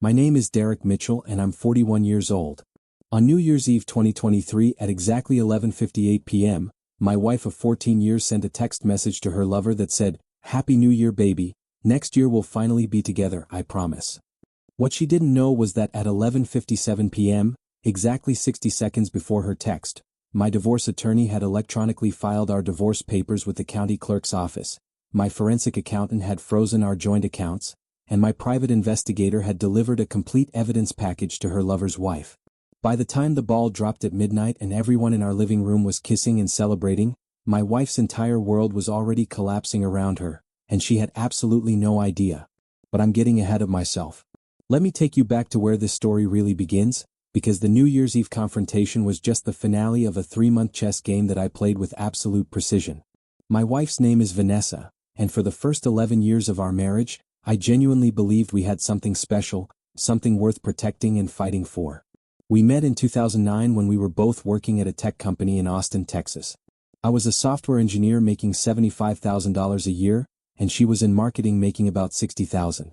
My name is Derek Mitchell and I'm 41 years old. On New Year's Eve 2023 at exactly 11:58 p.m., my wife of 14 years sent a text message to her lover that said, "Happy New Year, baby. Next year we'll finally be together, I promise." What she didn't know was that at 11:57 p.m., exactly 60 seconds before her text, my divorce attorney had electronically filed our divorce papers with the county clerk's office, my forensic accountant had frozen our joint accounts, and my private investigator had delivered a complete evidence package to her lover's wife. By the time the ball dropped at midnight and everyone in our living room was kissing and celebrating, my wife's entire world was already collapsing around her, and she had absolutely no idea. But I'm getting ahead of myself. Let me take you back to where this story really begins, because the New Year's Eve confrontation was just the finale of a 3-month chess game that I played with absolute precision. My wife's name is Vanessa, and for the first 11 years of our marriage, I genuinely believed we had something special, something worth protecting and fighting for. We met in 2009 when we were both working at a tech company in Austin, Texas. I was a software engineer making $75,000 a year, and she was in marketing making about $60,000.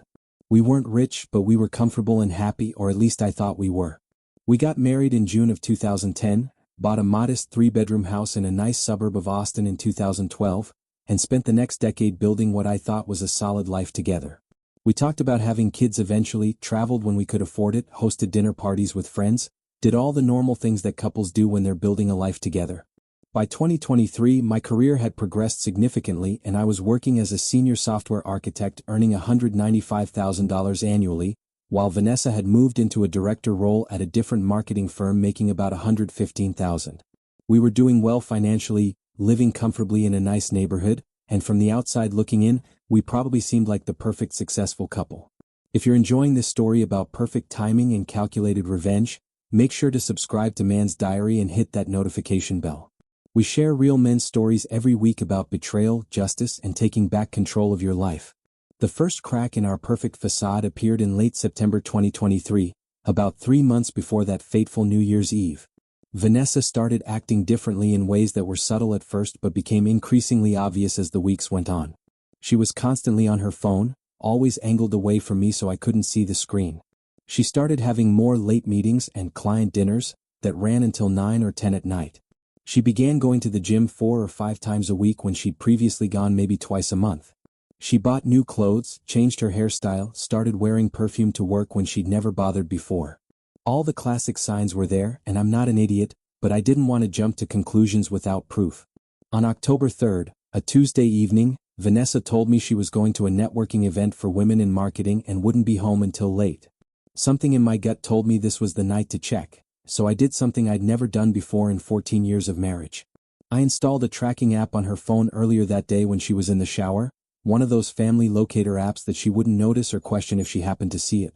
We weren't rich, but we were comfortable and happy, or at least I thought we were. We got married in June of 2010, bought a modest 3-bedroom house in a nice suburb of Austin in 2012, and spent the next decade building what I thought was a solid life together. We talked about having kids eventually, traveled when we could afford it, hosted dinner parties with friends, did all the normal things that couples do when they're building a life together. By 2023, my career had progressed significantly and I was working as a senior software architect earning $195,000 annually, while Vanessa had moved into a director role at a different marketing firm making about $115,000. We were doing well financially, living comfortably in a nice neighborhood, and from the outside looking in, we probably seemed like the perfect successful couple. If you're enjoying this story about perfect timing and calculated revenge, make sure to subscribe to Man's Diary and hit that notification bell. We share real men's stories every week about betrayal, justice, and taking back control of your life. The first crack in our perfect facade appeared in late September 2023, about 3 months before that fateful New Year's Eve. Vanessa started acting differently in ways that were subtle at first but became increasingly obvious as the weeks went on. She was constantly on her phone, always angled away from me so I couldn't see the screen. She started having more late meetings and client dinners that ran until 9 or 10 at night. She began going to the gym 4 or 5 times a week when she'd previously gone maybe twice a month. She bought new clothes, changed her hairstyle, started wearing perfume to work when she'd never bothered before. All the classic signs were there, and I'm not an idiot, but I didn't want to jump to conclusions without proof. On October 3rd, a Tuesday evening, Vanessa told me she was going to a networking event for women in marketing and wouldn't be home until late. Something in my gut told me this was the night to check, so I did something I'd never done before in 14 years of marriage. I installed a tracking app on her phone earlier that day when she was in the shower, one of those family locator apps that she wouldn't notice or question if she happened to see it.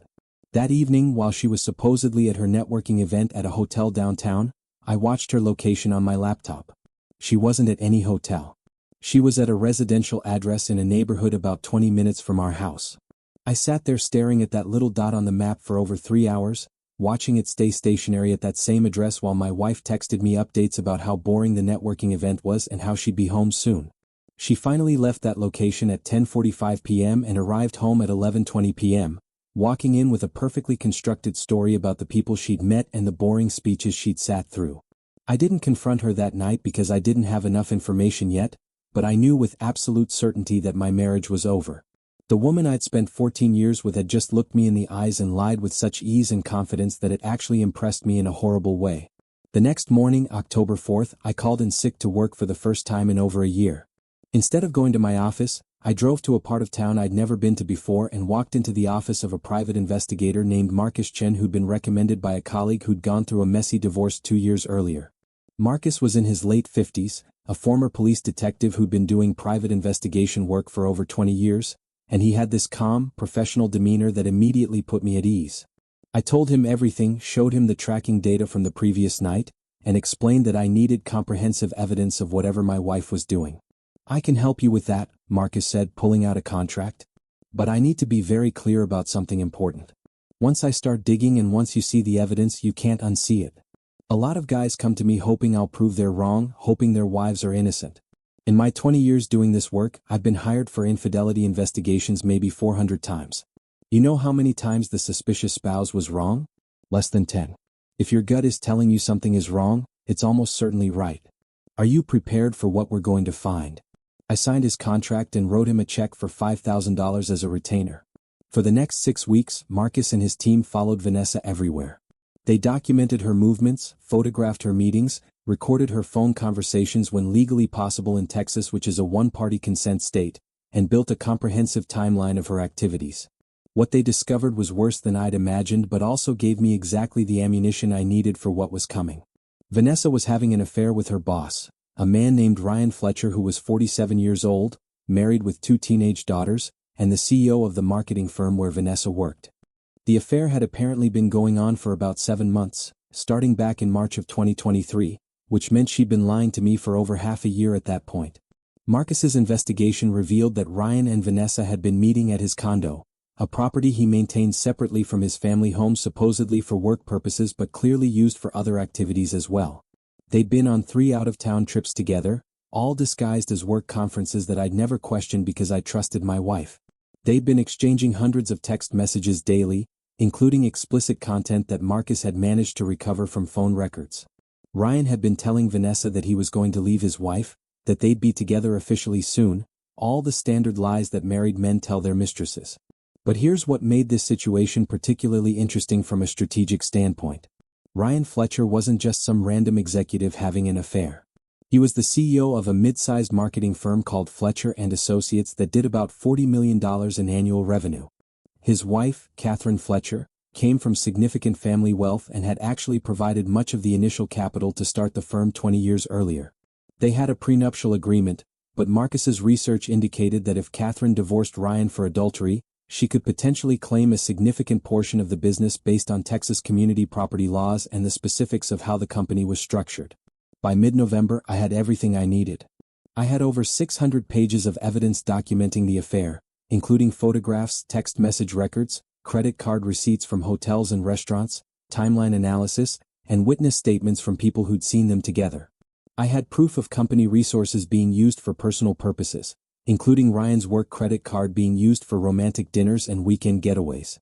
That evening, while she was supposedly at her networking event at a hotel downtown, I watched her location on my laptop. She wasn't at any hotel. She was at a residential address in a neighborhood about 20 minutes from our house. I sat there staring at that little dot on the map for over 3 hours, watching it stay stationary at that same address while my wife texted me updates about how boring the networking event was and how she'd be home soon. She finally left that location at 10:45 p.m. and arrived home at 11:20 p.m., walking in with a perfectly constructed story about the people she'd met and the boring speeches she'd sat through. I didn't confront her that night because I didn't have enough information yet, but I knew with absolute certainty that my marriage was over. The woman I'd spent 14 years with had just looked me in the eyes and lied with such ease and confidence that it actually impressed me in a horrible way. The next morning, October 4th, I called in sick to work for the first time in over a year. Instead of going to my office, I drove to a part of town I'd never been to before and walked into the office of a private investigator named Marcus Chen who'd been recommended by a colleague who'd gone through a messy divorce 2 years earlier. Marcus was in his late 50s, a former police detective who'd been doing private investigation work for over 20 years, and he had this calm, professional demeanor that immediately put me at ease. I told him everything, showed him the tracking data from the previous night, and explained that I needed comprehensive evidence of whatever my wife was doing. "I can help you with that," Marcus said, pulling out a contract. "But I need to be very clear about something important. Once I start digging and once you see the evidence, you can't unsee it. A lot of guys come to me hoping I'll prove they're wrong, hoping their wives are innocent. In my 20 years doing this work, I've been hired for infidelity investigations maybe 400 times. You know how many times the suspicious spouse was wrong? Less than 10. If your gut is telling you something is wrong, it's almost certainly right. Are you prepared for what we're going to find? I signed his contract and wrote him a check for $5,000 as a retainer. For the next 6 weeks, Marcus and his team followed Vanessa everywhere. They documented her movements, photographed her meetings, recorded her phone conversations when legally possible in Texas, which is a one-party consent state, and built a comprehensive timeline of her activities. What they discovered was worse than I'd imagined, but also gave me exactly the ammunition I needed for what was coming. Vanessa was having an affair with her boss, a man named Ryan Fletcher who was 47 years old, married with 2 teenage daughters, and the CEO of the marketing firm where Vanessa worked. The affair had apparently been going on for about 7 months, starting back in March of 2023, which meant she'd been lying to me for over half a year at that point. Marcus's investigation revealed that Ryan and Vanessa had been meeting at his condo, a property he maintained separately from his family home, supposedly for work purposes but clearly used for other activities as well. They'd been on 3 out-of-town trips together, all disguised as work conferences that I'd never questioned because I trusted my wife. They'd been exchanging hundreds of text messages daily, including explicit content that Marcus had managed to recover from phone records. Ryan had been telling Vanessa that he was going to leave his wife, that they'd be together officially soon, all the standard lies that married men tell their mistresses. But here's what made this situation particularly interesting from a strategic standpoint. Ryan Fletcher wasn't just some random executive having an affair. He was the CEO of a mid-sized marketing firm called Fletcher & Associates that did about $40 million in annual revenue. His wife, Catherine Fletcher, came from significant family wealth and had actually provided much of the initial capital to start the firm 20 years earlier. They had a prenuptial agreement, but Marcus's research indicated that if Catherine divorced Ryan for adultery, she could potentially claim a significant portion of the business based on Texas community property laws and the specifics of how the company was structured. By mid-November, I had everything I needed. I had over 600 pages of evidence documenting the affair, including photographs, text message records, credit card receipts from hotels and restaurants, timeline analysis, and witness statements from people who'd seen them together. I had proof of company resources being used for personal purposes, including Ryan's work credit card being used for romantic dinners and weekend getaways.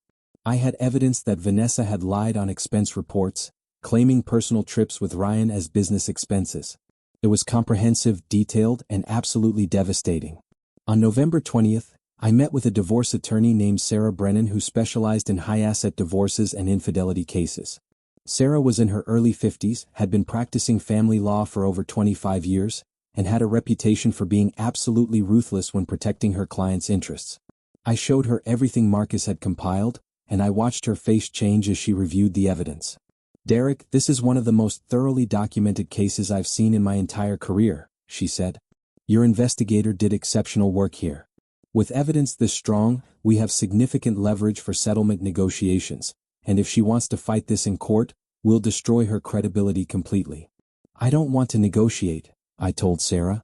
I had evidence that Vanessa had lied on expense reports, claiming personal trips with Ryan as business expenses. It was comprehensive, detailed, and absolutely devastating. On November 20th, I met with a divorce attorney named Sarah Brennan who specialized in high-asset divorces and infidelity cases. Sarah was in her early 50s, had been practicing family law for over 25 years, and had a reputation for being absolutely ruthless when protecting her clients' interests. I showed her everything Marcus had compiled, and I watched her face change as she reviewed the evidence. "Derek, this is one of the most thoroughly documented cases I've seen in my entire career," she said. "Your investigator did exceptional work here. With evidence this strong, we have significant leverage for settlement negotiations, and if she wants to fight this in court, we'll destroy her credibility completely." "I don't want to negotiate," I told Sarah.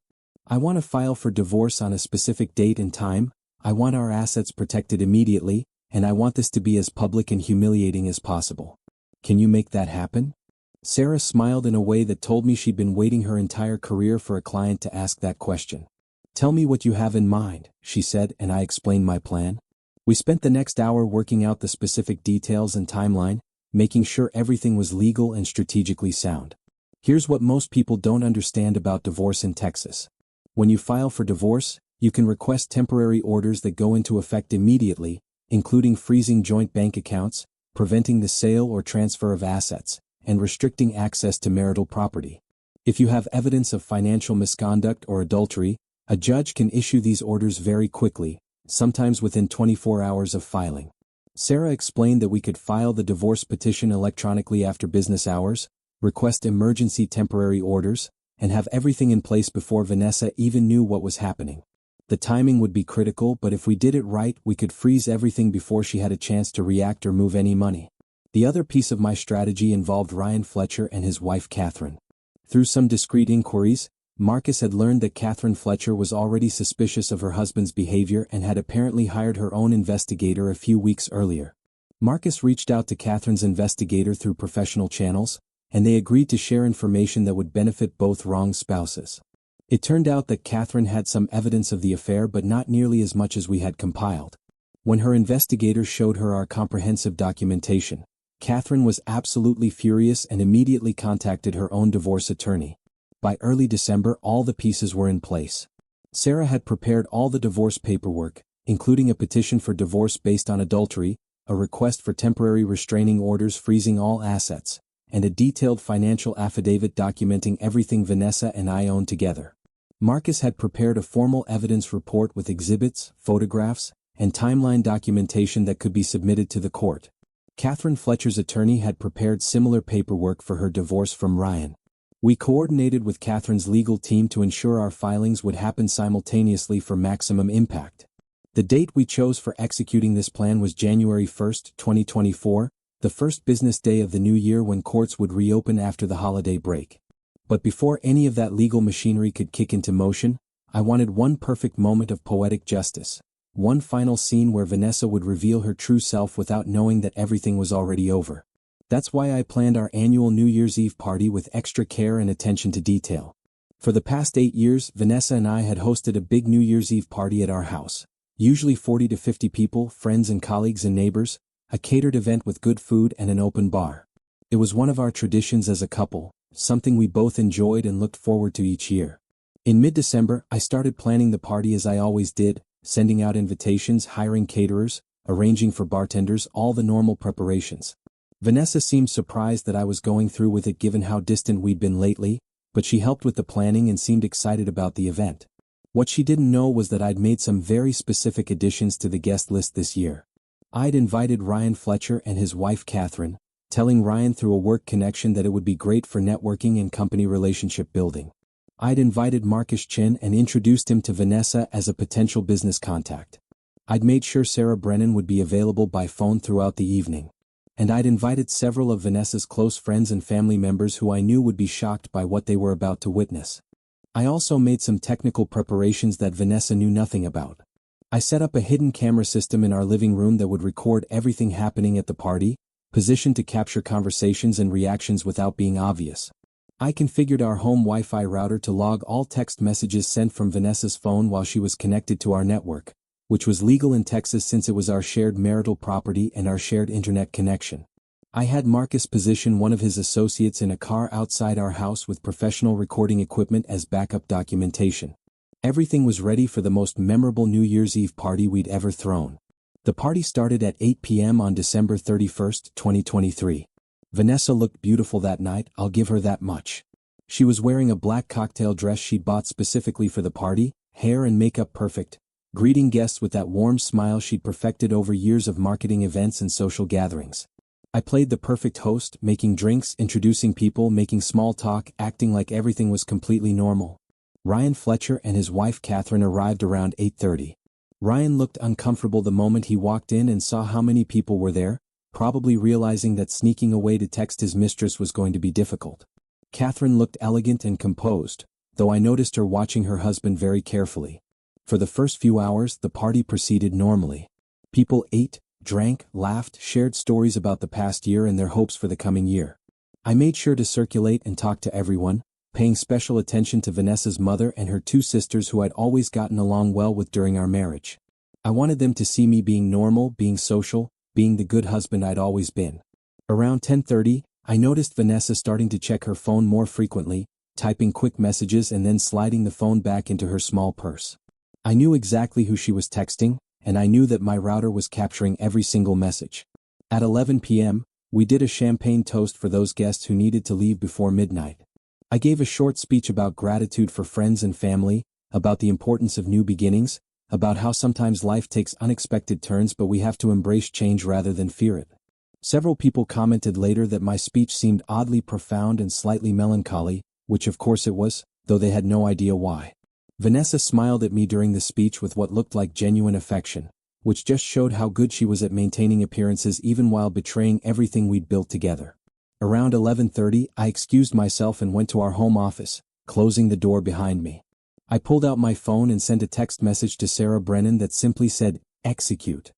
"I want to file for divorce on a specific date and time, I want our assets protected immediately, and I want this to be as public and humiliating as possible. Can you make that happen?" Sarah smiled in a way that told me she'd been waiting her entire career for a client to ask that question. "Tell me what you have in mind," she said, and I explained my plan. We spent the next hour working out the specific details and timeline, making sure everything was legal and strategically sound. Here's what most people don't understand about divorce in Texas. When you file for divorce, you can request temporary orders that go into effect immediately, including freezing joint bank accounts, preventing the sale or transfer of assets, and restricting access to marital property. If you have evidence of financial misconduct or adultery, a judge can issue these orders very quickly, sometimes within 24 hours of filing. Sarah explained that we could file the divorce petition electronically after business hours, request emergency temporary orders, and have everything in place before Vanessa even knew what was happening. The timing would be critical, but if we did it right, we could freeze everything before she had a chance to react or move any money. The other piece of my strategy involved Ryan Fletcher and his wife Catherine. Through some discreet inquiries, Marcus had learned that Catherine Fletcher was already suspicious of her husband's behavior and had apparently hired her own investigator a few weeks earlier. Marcus reached out to Catherine's investigator through professional channels, and they agreed to share information that would benefit both wronged spouses. It turned out that Catherine had some evidence of the affair but not nearly as much as we had compiled. When her investigators showed her our comprehensive documentation, Catherine was absolutely furious and immediately contacted her own divorce attorney. By early December, all the pieces were in place. Sarah had prepared all the divorce paperwork, including a petition for divorce based on adultery, a request for temporary restraining orders freezing all assets, and a detailed financial affidavit documenting everything Vanessa and I owned together. Marcus had prepared a formal evidence report with exhibits, photographs, and timeline documentation that could be submitted to the court. Catherine Fletcher's attorney had prepared similar paperwork for her divorce from Ryan. We coordinated with Catherine's legal team to ensure our filings would happen simultaneously for maximum impact. The date we chose for executing this plan was January 1, 2024, the first business day of the new year when courts would reopen after the holiday break. But before any of that legal machinery could kick into motion, I wanted one perfect moment of poetic justice. One final scene where Vanessa would reveal her true self without knowing that everything was already over. That's why I planned our annual New Year's Eve party with extra care and attention to detail. For the past 8 years, Vanessa and I had hosted a big New Year's Eve party at our house. Usually 40 to 50 people, friends and colleagues and neighbors, a catered event with good food and an open bar. It was one of our traditions as a couple, something we both enjoyed and looked forward to each year. In mid-December, I started planning the party as I always did, sending out invitations, hiring caterers, arranging for bartenders, all the normal preparations. Vanessa seemed surprised that I was going through with it given how distant we'd been lately, but she helped with the planning and seemed excited about the event. What she didn't know was that I'd made some very specific additions to the guest list this year. I'd invited Ryan Fletcher and his wife Catherine, telling Ryan through a work connection that it would be great for networking and company relationship building. I'd invited Marcus Chin and introduced him to Vanessa as a potential business contact. I'd made sure Sarah Brennan would be available by phone throughout the evening. And I'd invited several of Vanessa's close friends and family members who I knew would be shocked by what they were about to witness. I also made some technical preparations that Vanessa knew nothing about. I set up a hidden camera system in our living room that would record everything happening at the party, positioned to capture conversations and reactions without being obvious. I configured our home Wi-Fi router to log all text messages sent from Vanessa's phone while she was connected to our network, which was legal in Texas since it was our shared marital property and our shared internet connection. I had Marcus position one of his associates in a car outside our house with professional recording equipment as backup documentation. Everything was ready for the most memorable New Year's Eve party we'd ever thrown. The party started at 8 p.m. on December 31, 2023. Vanessa looked beautiful that night, I'll give her that much. She was wearing a black cocktail dress she'd bought specifically for the party, hair and makeup perfect, greeting guests with that warm smile she'd perfected over years of marketing events and social gatherings. I played the perfect host, making drinks, introducing people, making small talk, acting like everything was completely normal. Ryan Fletcher and his wife Catherine arrived around 8:30. Ryan looked uncomfortable the moment he walked in and saw how many people were there, probably realizing that sneaking away to text his mistress was going to be difficult. Catherine looked elegant and composed, though I noticed her watching her husband very carefully. For the first few hours, the party proceeded normally. People ate, drank, laughed, shared stories about the past year and their hopes for the coming year. I made sure to circulate and talk to everyone, paying special attention to Vanessa's mother and her 2 sisters who I'd always gotten along well with during our marriage. I wanted them to see me being normal, being social, being the good husband I'd always been. Around 10:30, I noticed Vanessa starting to check her phone more frequently, typing quick messages and then sliding the phone back into her small purse. I knew exactly who she was texting, and I knew that my router was capturing every single message. At 11 p.m., we did a champagne toast for those guests who needed to leave before midnight. I gave a short speech about gratitude for friends and family, about the importance of new beginnings, about how sometimes life takes unexpected turns but we have to embrace change rather than fear it. Several people commented later that my speech seemed oddly profound and slightly melancholy, which of course it was, though they had no idea why. Vanessa smiled at me during the speech with what looked like genuine affection, which just showed how good she was at maintaining appearances even while betraying everything we'd built together. Around 11:30, I excused myself and went to our home office, closing the door behind me. I pulled out my phone and sent a text message to Sarah Brennan that simply said, "Execute."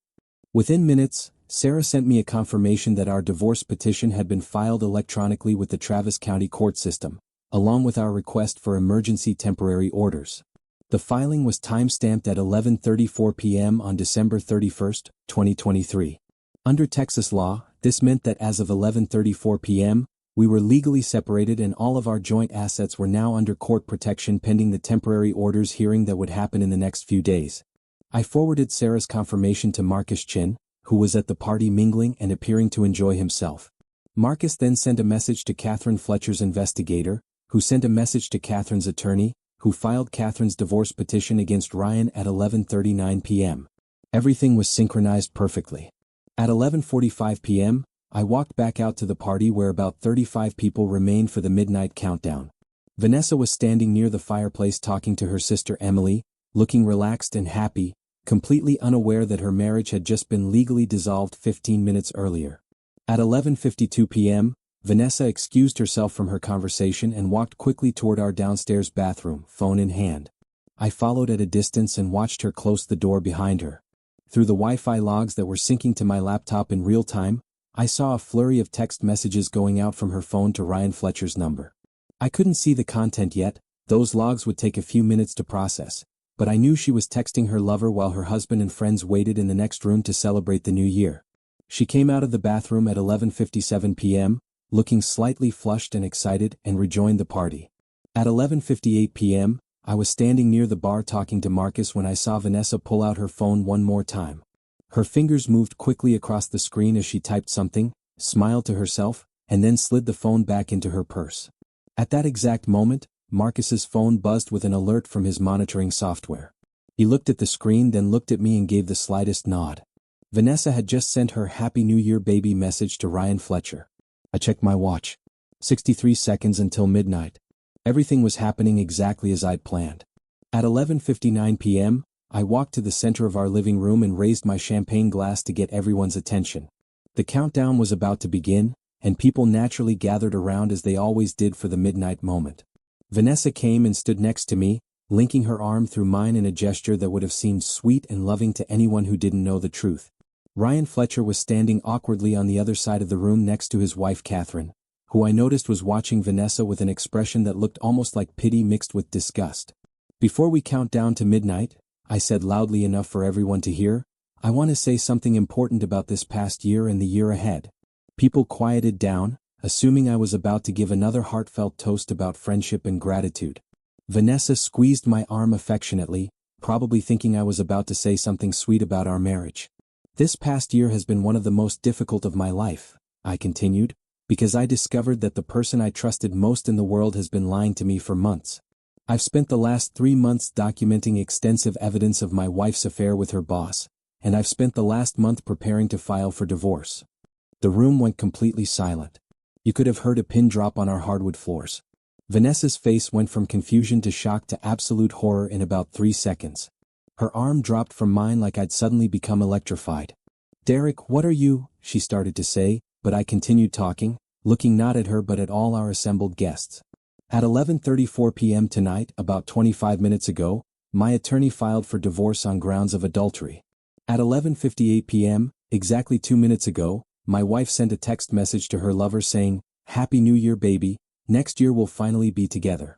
Within minutes, Sarah sent me a confirmation that our divorce petition had been filed electronically with the Travis County court system, along with our request for emergency temporary orders. The filing was timestamped at 11:34 p.m. on December 31, 2023. Under Texas law, this meant that as of 11:34 p.m., we were legally separated and all of our joint assets were now under court protection pending the temporary orders hearing that would happen in the next few days. I forwarded Sarah's confirmation to Marcus Chin, who was at the party mingling and appearing to enjoy himself. Marcus then sent a message to Catherine Fletcher's investigator, who sent a message to Catherine's attorney, who filed Catherine's divorce petition against Ryan at 11:39 p.m. Everything was synchronized perfectly. At 11:45 p.m., I walked back out to the party where about 35 people remained for the midnight countdown. Vanessa was standing near the fireplace talking to her sister Emily, looking relaxed and happy, completely unaware that her marriage had just been legally dissolved 15 minutes earlier. At 11:52 p.m., Vanessa excused herself from her conversation and walked quickly toward our downstairs bathroom, phone in hand. I followed at a distance and watched her close the door behind her. Through the Wi-Fi logs that were syncing to my laptop in real time, I saw a flurry of text messages going out from her phone to Ryan Fletcher's number. I couldn't see the content yet, those logs would take a few minutes to process, but I knew she was texting her lover while her husband and friends waited in the next room to celebrate the new year. She came out of the bathroom at 11:57 p.m., looking slightly flushed and excited, and rejoined the party. At 11:58 p.m., I was standing near the bar talking to Marcus when I saw Vanessa pull out her phone one more time. Her fingers moved quickly across the screen as she typed something, smiled to herself, and then slid the phone back into her purse. At that exact moment, Marcus's phone buzzed with an alert from his monitoring software. He looked at the screen, then looked at me and gave the slightest nod. Vanessa had just sent her Happy New Year baby message to Ryan Fletcher. I checked my watch. 63 seconds until midnight. Everything was happening exactly as I'd planned. At 11:59 p.m., I walked to the center of our living room and raised my champagne glass to get everyone's attention. The countdown was about to begin, and people naturally gathered around as they always did for the midnight moment. Vanessa came and stood next to me, linking her arm through mine in a gesture that would have seemed sweet and loving to anyone who didn't know the truth. Ryan Fletcher was standing awkwardly on the other side of the room next to his wife Catherine, who I noticed was watching Vanessa with an expression that looked almost like pity mixed with disgust. Before we count down to midnight, I said loudly enough for everyone to hear, I want to say something important about this past year and the year ahead. People quieted down, assuming I was about to give another heartfelt toast about friendship and gratitude. Vanessa squeezed my arm affectionately, probably thinking I was about to say something sweet about our marriage. This past year has been one of the most difficult of my life, I continued, because I discovered that the person I trusted most in the world has been lying to me for months. I've spent the last 3 months documenting extensive evidence of my wife's affair with her boss, and I've spent the last month preparing to file for divorce. The room went completely silent. You could have heard a pin drop on our hardwood floors. Vanessa's face went from confusion to shock to absolute horror in about 3 seconds. Her arm dropped from mine like I'd suddenly become electrified. Derek, what are you? She started to say, but I continued talking, looking not at her but at all our assembled guests. At 11:34 p.m. tonight, about 25 minutes ago, my attorney filed for divorce on grounds of adultery. At 11:58 p.m., exactly 2 minutes ago, my wife sent a text message to her lover saying, Happy New Year baby, next year we'll finally be together.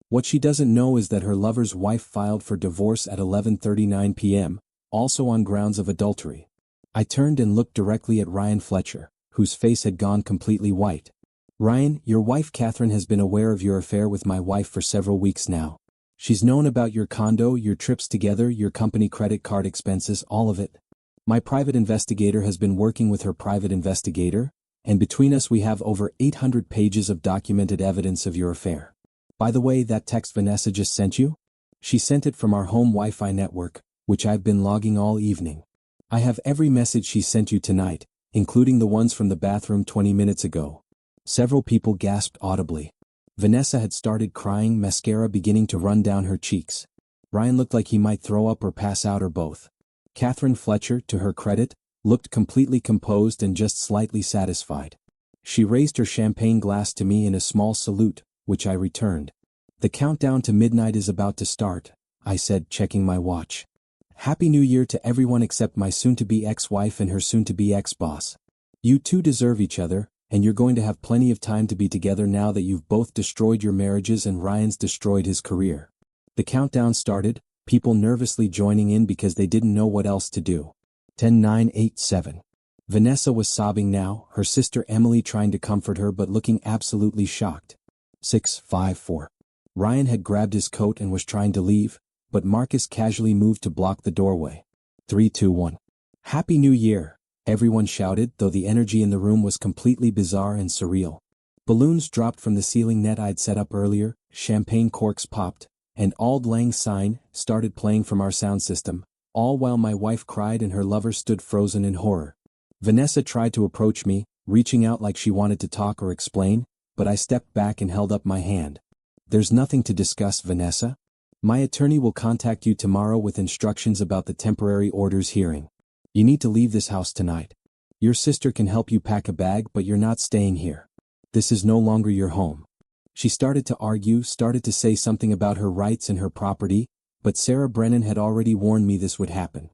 What she doesn't know is that her lover's wife filed for divorce at 11:39 p.m., also on grounds of adultery. I turned and looked directly at Ryan Fletcher, whose face had gone completely white. Ryan, your wife Catherine has been aware of your affair with my wife for several weeks now. She's known about your condo, your trips together, your company credit card expenses, all of it. My private investigator has been working with her private investigator, and between us we have over 800 pages of documented evidence of your affair. By the way, that text Vanessa just sent you? She sent it from our home Wi-Fi network, which I've been logging all evening. I have every message she sent you tonight, including the ones from the bathroom 20 minutes ago. Several people gasped audibly. Vanessa had started crying, mascara beginning to run down her cheeks. Ryan looked like he might throw up or pass out or both. Catherine Fletcher, to her credit, looked completely composed and just slightly satisfied. She raised her champagne glass to me in a small salute, which I returned. The countdown to midnight is about to start, I said, checking my watch. Happy New Year to everyone except my soon-to-be ex-wife and her soon-to-be ex-boss. You two deserve each other, and you're going to have plenty of time to be together now that you've both destroyed your marriages and Ryan's destroyed his career. The countdown started, people nervously joining in because they didn't know what else to do. 10:987. Vanessa was sobbing now, her sister Emily trying to comfort her but looking absolutely shocked. 6:54. Ryan had grabbed his coat and was trying to leave, but Marcus casually moved to block the doorway. 3:21. Happy New Year, everyone shouted, though the energy in the room was completely bizarre and surreal. Balloons dropped from the ceiling net I'd set up earlier, champagne corks popped, and Auld Lang Syne started playing from our sound system, all while my wife cried and her lover stood frozen in horror. Vanessa tried to approach me, reaching out like she wanted to talk or explain, but I stepped back and held up my hand. There's nothing to discuss, Vanessa. My attorney will contact you tomorrow with instructions about the temporary orders hearing. You need to leave this house tonight. Your sister can help you pack a bag, but you're not staying here. This is no longer your home. She started to argue, started to say something about her rights and her property, but Sarah Brennan had already warned me this would happen.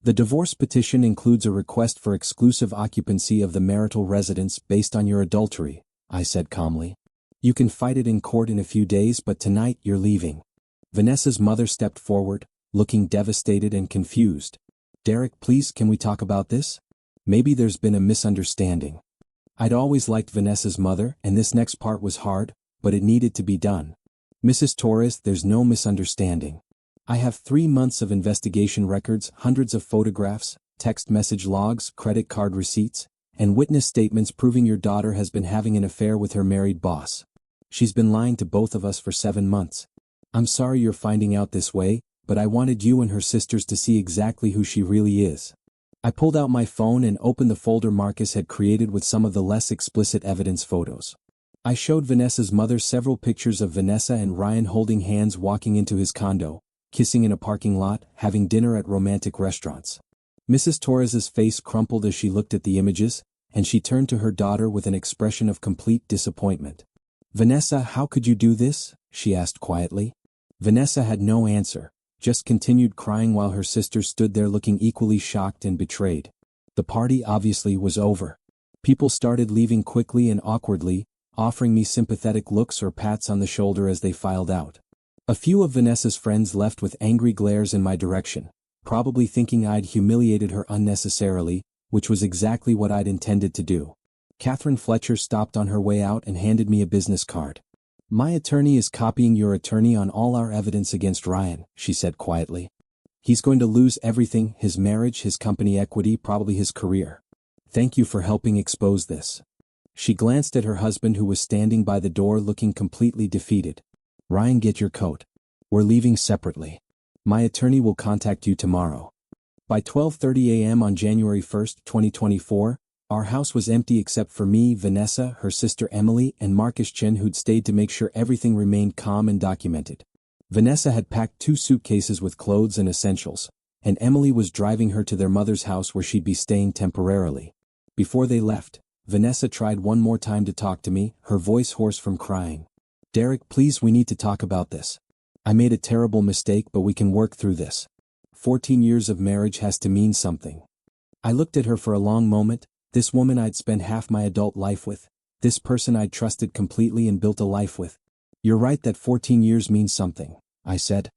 The divorce petition includes a request for exclusive occupancy of the marital residence based on your adultery, I said calmly. You can fight it in court in a few days, but tonight you're leaving. Vanessa's mother stepped forward, looking devastated and confused. Derek, please, can we talk about this? Maybe there's been a misunderstanding. I'd always liked Vanessa's mother, and this next part was hard, but it needed to be done. Mrs. Torres, there's no misunderstanding. I have 3 months of investigation records, hundreds of photographs, text message logs, credit card receipts, and witness statements proving your daughter has been having an affair with her married boss. She's been lying to both of us for 7 months. I'm sorry you're finding out this way, but I wanted you and her sisters to see exactly who she really is. I pulled out my phone and opened the folder Marcus had created with some of the less explicit evidence photos. I showed Vanessa's mother several pictures of Vanessa and Ryan holding hands walking into his condo, kissing in a parking lot, having dinner at romantic restaurants. Mrs. Torres's face crumpled as she looked at the images, and she turned to her daughter with an expression of complete disappointment. Vanessa, how could you do this? She asked quietly. Vanessa had no answer, just continued crying while her sister stood there looking equally shocked and betrayed. The party obviously was over. People started leaving quickly and awkwardly, offering me sympathetic looks or pats on the shoulder as they filed out. A few of Vanessa's friends left with angry glares in my direction, probably thinking I'd humiliated her unnecessarily, which was exactly what I'd intended to do. Catherine Fletcher stopped on her way out and handed me a business card. My attorney is copying your attorney on all our evidence against Ryan, she said quietly. He's going to lose everything, his marriage, his company equity, probably his career. Thank you for helping expose this. She glanced at her husband who was standing by the door looking completely defeated. Ryan, get your coat. We're leaving separately. My attorney will contact you tomorrow. By 12:30 a.m. on January 1st, 2024, our house was empty except for me, Vanessa, her sister Emily, and Marcus Chen, who'd stayed to make sure everything remained calm and documented. Vanessa had packed 2 suitcases with clothes and essentials, and Emily was driving her to their mother's house where she'd be staying temporarily. Before they left, Vanessa tried one more time to talk to me, her voice hoarse from crying. Derek, please, we need to talk about this. I made a terrible mistake, but we can work through this. 14 years of marriage has to mean something. I looked at her for a long moment. This woman I'd spent half my adult life with, this person I'd trusted completely and built a life with. You're right that 14 years means something, I said.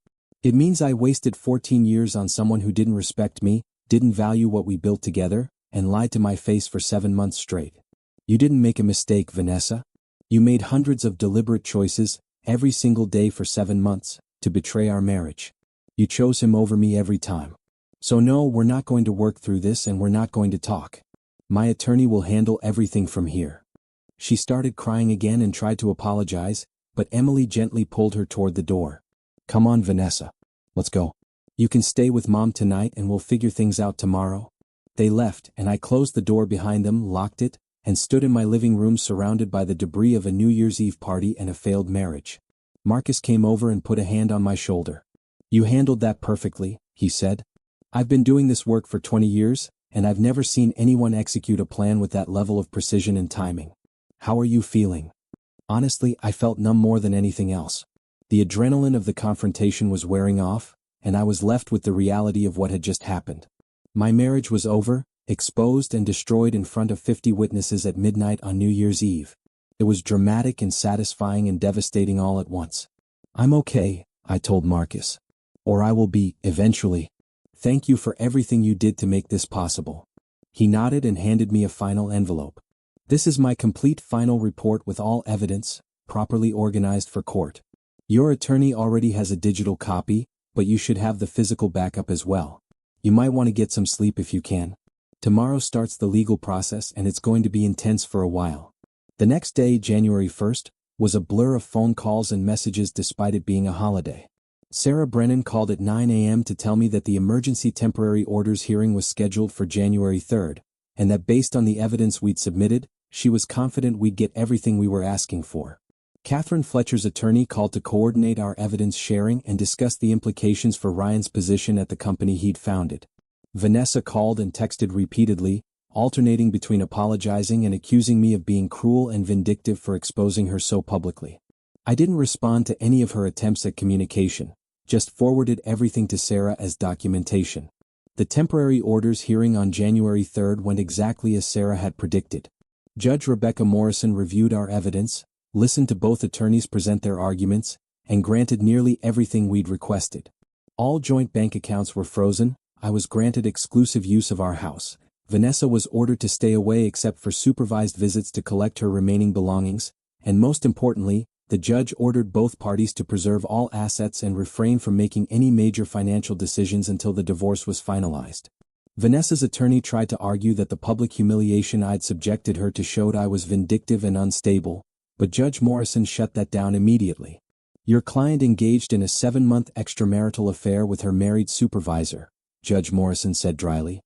It means I wasted 14 years on someone who didn't respect me, didn't value what we built together, and lied to my face for 7 months straight. You didn't make a mistake, Vanessa. You made hundreds of deliberate choices, every single day for 7 months, to betray our marriage. You chose him over me every time. So no, we're not going to work through this and we're not going to talk. My attorney will handle everything from here. She started crying again and tried to apologize, but Emily gently pulled her toward the door. Come on, Vanessa. Let's go. You can stay with Mom tonight and we'll figure things out tomorrow. They left, and I closed the door behind them, locked it, and stood in my living room surrounded by the debris of a New Year's Eve party and a failed marriage. Marcus came over and put a hand on my shoulder. You handled that perfectly, he said. I've been doing this work for 20 years, and I've never seen anyone execute a plan with that level of precision and timing. How are you feeling? Honestly, I felt numb more than anything else. The adrenaline of the confrontation was wearing off, and I was left with the reality of what had just happened. My marriage was over, exposed and destroyed in front of 50 witnesses at midnight on New Year's Eve. It was dramatic and satisfying and devastating all at once. I'm okay, I told Marcus. Or I will be, eventually. Thank you for everything you did to make this possible. He nodded and handed me a final envelope. This is my complete final report with all evidence, properly organized for court. Your attorney already has a digital copy, but you should have the physical backup as well. You might want to get some sleep if you can. Tomorrow starts the legal process and it's going to be intense for a while. The next day, January 1st, was a blur of phone calls and messages despite it being a holiday. Sarah Brennan called at 9 a.m. to tell me that the emergency temporary orders hearing was scheduled for January 3rd, and that based on the evidence we'd submitted, she was confident we'd get everything we were asking for. Catherine Fletcher's attorney called to coordinate our evidence sharing and discuss the implications for Ryan's position at the company he'd founded. Vanessa called and texted repeatedly, alternating between apologizing and accusing me of being cruel and vindictive for exposing her so publicly. I didn't respond to any of her attempts at communication, just forwarded everything to Sarah as documentation. The temporary orders hearing on January 3rd went exactly as Sarah had predicted. Judge Rebecca Morrison reviewed our evidence, listened to both attorneys present their arguments, and granted nearly everything we'd requested. All joint bank accounts were frozen, I was granted exclusive use of our house. Vanessa was ordered to stay away except for supervised visits to collect her remaining belongings, and most importantly, the judge ordered both parties to preserve all assets and refrain from making any major financial decisions until the divorce was finalized. Vanessa's attorney tried to argue that the public humiliation I'd subjected her to showed I was vindictive and unstable, but Judge Morrison shut that down immediately. Your client engaged in a 7-month extramarital affair with her married supervisor, Judge Morrison said dryly.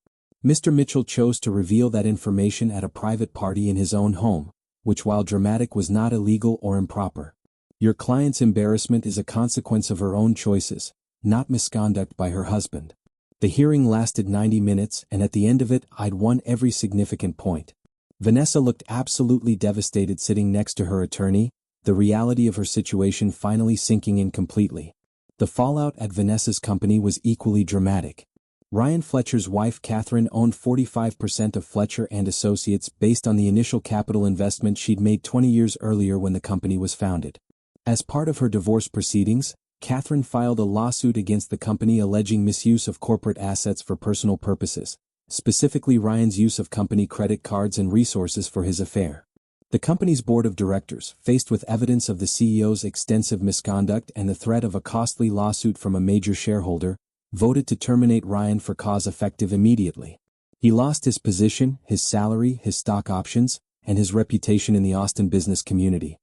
Mr. Mitchell chose to reveal that information at a private party in his own home, which while dramatic was not illegal or improper. Your client's embarrassment is a consequence of her own choices, not misconduct by her husband. The hearing lasted 90 minutes and at the end of it I'd won every significant point. Vanessa looked absolutely devastated sitting next to her attorney, the reality of her situation finally sinking in completely. The fallout at Vanessa's company was equally dramatic. Ryan Fletcher's wife Catherine owned 45% of Fletcher and Associates based on the initial capital investment she'd made 20 years earlier when the company was founded. As part of her divorce proceedings, Catherine filed a lawsuit against the company alleging misuse of corporate assets for personal purposes, specifically Ryan's use of company credit cards and resources for his affair. The company's board of directors, faced with evidence of the CEO's extensive misconduct and the threat of a costly lawsuit from a major shareholder, voted to terminate Ryan for cause effective immediately. He lost his position, his salary, his stock options, and his reputation in the Austin business community.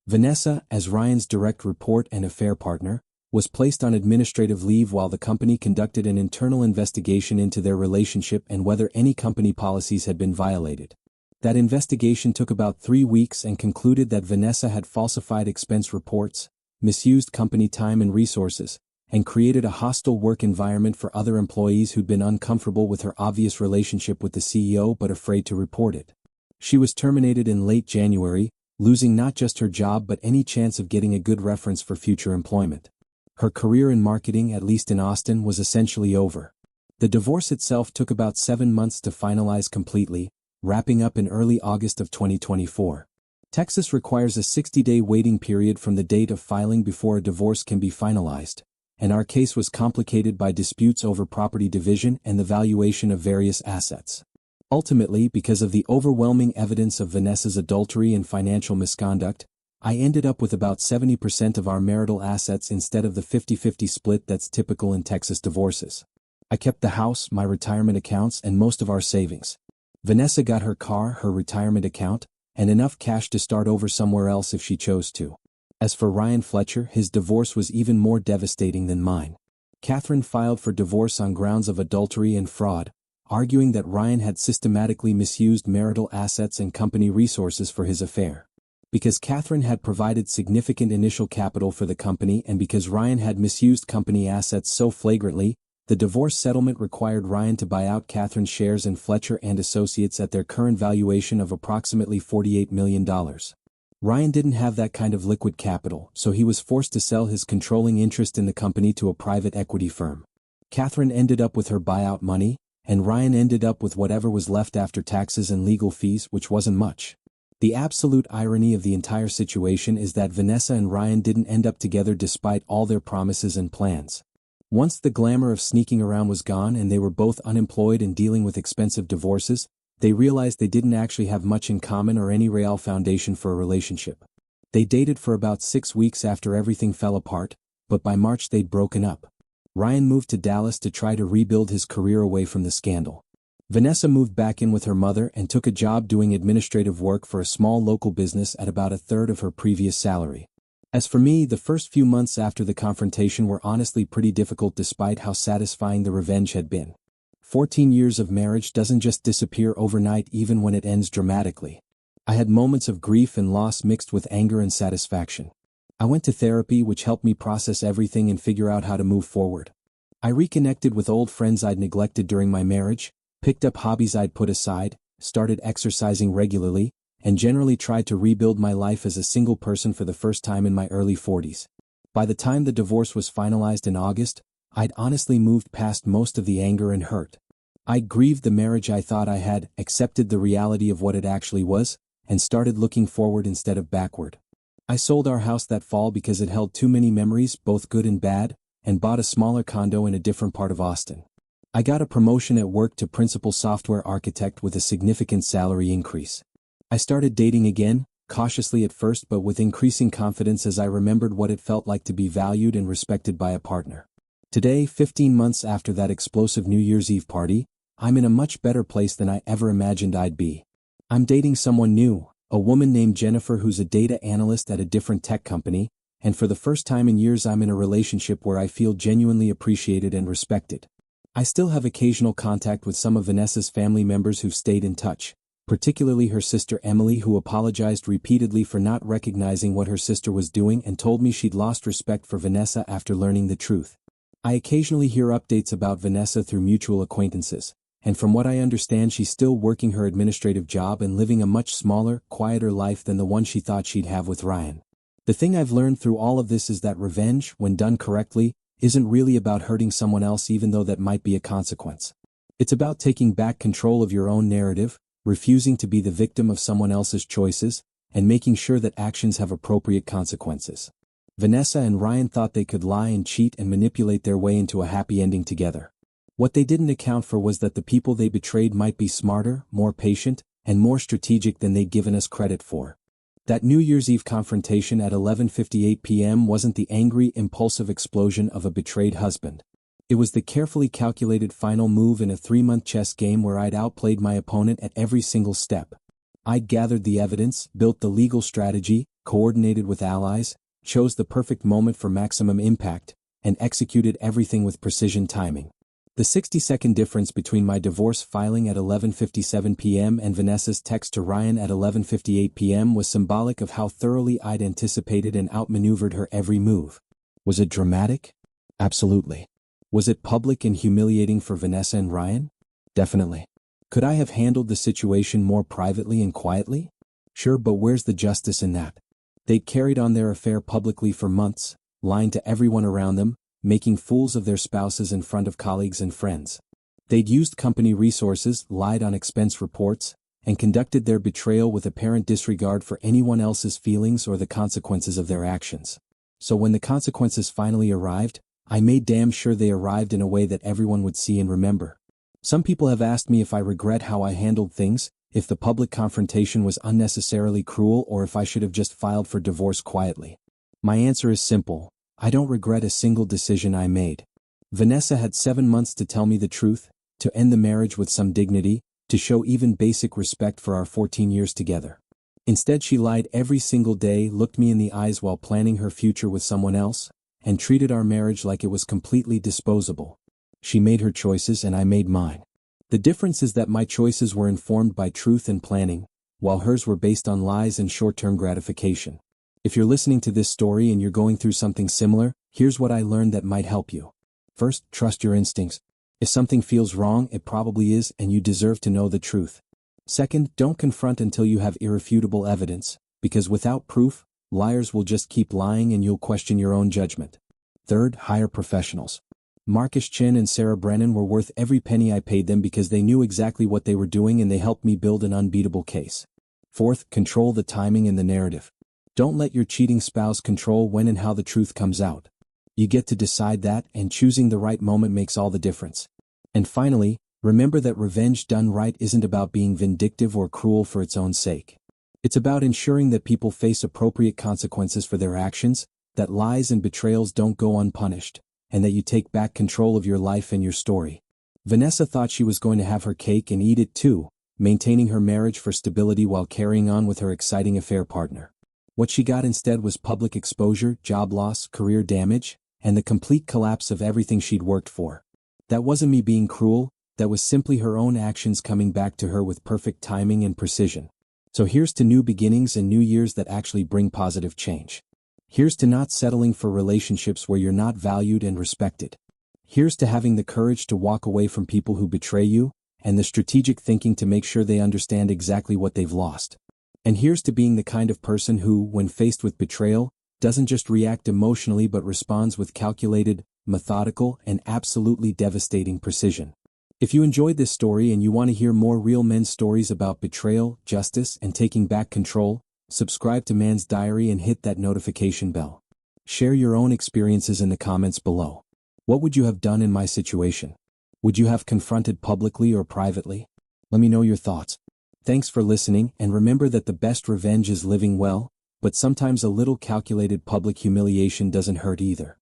Vanessa, as Ryan's direct report and affair partner, was placed on administrative leave while the company conducted an internal investigation into their relationship and whether any company policies had been violated. That investigation took about 3 weeks and concluded that Vanessa had falsified expense reports, misused company time and resources, and created a hostile work environment for other employees who'd been uncomfortable with her obvious relationship with the CEO but afraid to report it. She was terminated in late January, losing not just her job but any chance of getting a good reference for future employment. Her career in marketing, at least in Austin, was essentially over. The divorce itself took about 7 months to finalize completely, wrapping up in early August of 2024. Texas requires a 60-day waiting period from the date of filing before a divorce can be finalized, and our case was complicated by disputes over property division and the valuation of various assets. Ultimately, because of the overwhelming evidence of Vanessa's adultery and financial misconduct, I ended up with about 70% of our marital assets instead of the 50-50 split that's typical in Texas divorces. I kept the house, my retirement accounts, and most of our savings. Vanessa got her car, her retirement account, and enough cash to start over somewhere else if she chose to. As for Ryan Fletcher, his divorce was even more devastating than mine. Catherine filed for divorce on grounds of adultery and fraud, arguing that Ryan had systematically misused marital assets and company resources for his affair. Because Catherine had provided significant initial capital for the company and because Ryan had misused company assets so flagrantly, the divorce settlement required Ryan to buy out Catherine's shares in Fletcher and Associates at their current valuation of approximately $48 million. Ryan didn't have that kind of liquid capital, so he was forced to sell his controlling interest in the company to a private equity firm. Catherine ended up with her buyout money, and Ryan ended up with whatever was left after taxes and legal fees, which wasn't much. The absolute irony of the entire situation is that Vanessa and Ryan didn't end up together despite all their promises and plans. Once the glamour of sneaking around was gone and they were both unemployed and dealing with expensive divorces, they realized they didn't actually have much in common or any real foundation for a relationship. They dated for about 6 weeks after everything fell apart, but by March they'd broken up. Ryan moved to Dallas to try to rebuild his career away from the scandal. Vanessa moved back in with her mother and took a job doing administrative work for a small local business at about a third of her previous salary. As for me, the first few months after the confrontation were honestly pretty difficult despite how satisfying the revenge had been. 14 years of marriage doesn't just disappear overnight even when it ends dramatically. I had moments of grief and loss mixed with anger and satisfaction. I went to therapy, which helped me process everything and figure out how to move forward. I reconnected with old friends I'd neglected during my marriage, picked up hobbies I'd put aside, started exercising regularly, and generally tried to rebuild my life as a single person for the first time in my early 40s. By the time the divorce was finalized in August, I'd honestly moved past most of the anger and hurt. I'd grieved the marriage I thought I had, accepted the reality of what it actually was, and started looking forward instead of backward. I sold our house that fall because it held too many memories, both good and bad, and bought a smaller condo in a different part of Austin. I got a promotion at work to principal software architect with a significant salary increase. I started dating again, cautiously at first but with increasing confidence as I remembered what it felt like to be valued and respected by a partner. Today, 15 months after that explosive New Year's Eve party, I'm in a much better place than I ever imagined I'd be. I'm dating someone new, a woman named Jennifer who's a data analyst at a different tech company, and for the first time in years I'm in a relationship where I feel genuinely appreciated and respected. I still have occasional contact with some of Vanessa's family members who've stayed in touch, particularly her sister Emily, who apologized repeatedly for not recognizing what her sister was doing and told me she'd lost respect for Vanessa after learning the truth. I occasionally hear updates about Vanessa through mutual acquaintances, and from what I understand she's still working her administrative job and living a much smaller, quieter life than the one she thought she'd have with Ryan. The thing I've learned through all of this is that revenge, when done correctly, isn't really about hurting someone else even though that might be a consequence. It's about taking back control of your own narrative, refusing to be the victim of someone else's choices, and making sure that actions have appropriate consequences. Vanessa and Ryan thought they could lie and cheat and manipulate their way into a happy ending together. What they didn't account for was that the people they betrayed might be smarter, more patient, and more strategic than they'd given us credit for. That New Year's Eve confrontation at 11:58 p.m. wasn't the angry, impulsive explosion of a betrayed husband. It was the carefully calculated final move in a 3-month chess game where I'd outplayed my opponent at every single step. I'd gathered the evidence, built the legal strategy, coordinated with allies, chose the perfect moment for maximum impact, and executed everything with precision timing. The 60-second difference between my divorce filing at 11:57 p.m. and Vanessa's text to Ryan at 11:58 p.m. was symbolic of how thoroughly I'd anticipated and outmaneuvered her every move. Was it dramatic? Absolutely. Was it public and humiliating for Vanessa and Ryan? Definitely. Could I have handled the situation more privately and quietly? Sure, but where's the justice in that? They'd carried on their affair publicly for months, lying to everyone around them, making fools of their spouses in front of colleagues and friends. They'd used company resources, lied on expense reports, and conducted their betrayal with apparent disregard for anyone else's feelings or the consequences of their actions. So when the consequences finally arrived, I made damn sure they arrived in a way that everyone would see and remember. Some people have asked me if I regret how I handled things, if the public confrontation was unnecessarily cruel, or if I should have just filed for divorce quietly. My answer is simple. I don't regret a single decision I made. Vanessa had 7 months to tell me the truth, to end the marriage with some dignity, to show even basic respect for our 14 years together. Instead, she lied every single day, looked me in the eyes while planning her future with someone else, and treated our marriage like it was completely disposable. She made her choices and I made mine. The difference is that my choices were informed by truth and planning, while hers were based on lies and short-term gratification. If you're listening to this story and you're going through something similar, here's what I learned that might help you. First, trust your instincts. If something feels wrong, it probably is, and you deserve to know the truth. Second, don't confront until you have irrefutable evidence, because without proof, liars will just keep lying and you'll question your own judgment. Third, hire professionals. Marcus Chin and Sarah Brennan were worth every penny I paid them because they knew exactly what they were doing and they helped me build an unbeatable case. Fourth, control the timing and the narrative. Don't let your cheating spouse control when and how the truth comes out. You get to decide that, and choosing the right moment makes all the difference. And finally, remember that revenge done right isn't about being vindictive or cruel for its own sake. It's about ensuring that people face appropriate consequences for their actions, that lies and betrayals don't go unpunished, and that you take back control of your life and your story. Vanessa thought she was going to have her cake and eat it too, maintaining her marriage for stability while carrying on with her exciting affair partner. What she got instead was public exposure, job loss, career damage, and the complete collapse of everything she'd worked for. That wasn't me being cruel, that was simply her own actions coming back to her with perfect timing and precision. So here's to new beginnings and new years that actually bring positive change. Here's to not settling for relationships where you're not valued and respected. Here's to having the courage to walk away from people who betray you, and the strategic thinking to make sure they understand exactly what they've lost. And here's to being the kind of person who, when faced with betrayal, doesn't just react emotionally but responds with calculated, methodical, and absolutely devastating precision. If you enjoyed this story and you want to hear more real men's stories about betrayal, justice, and taking back control, subscribe to Man's Diary and hit that notification bell. Share your own experiences in the comments below. What would you have done in my situation? Would you have confronted publicly or privately? Let me know your thoughts. Thanks for listening, and remember that the best revenge is living well, but sometimes a little calculated public humiliation doesn't hurt either.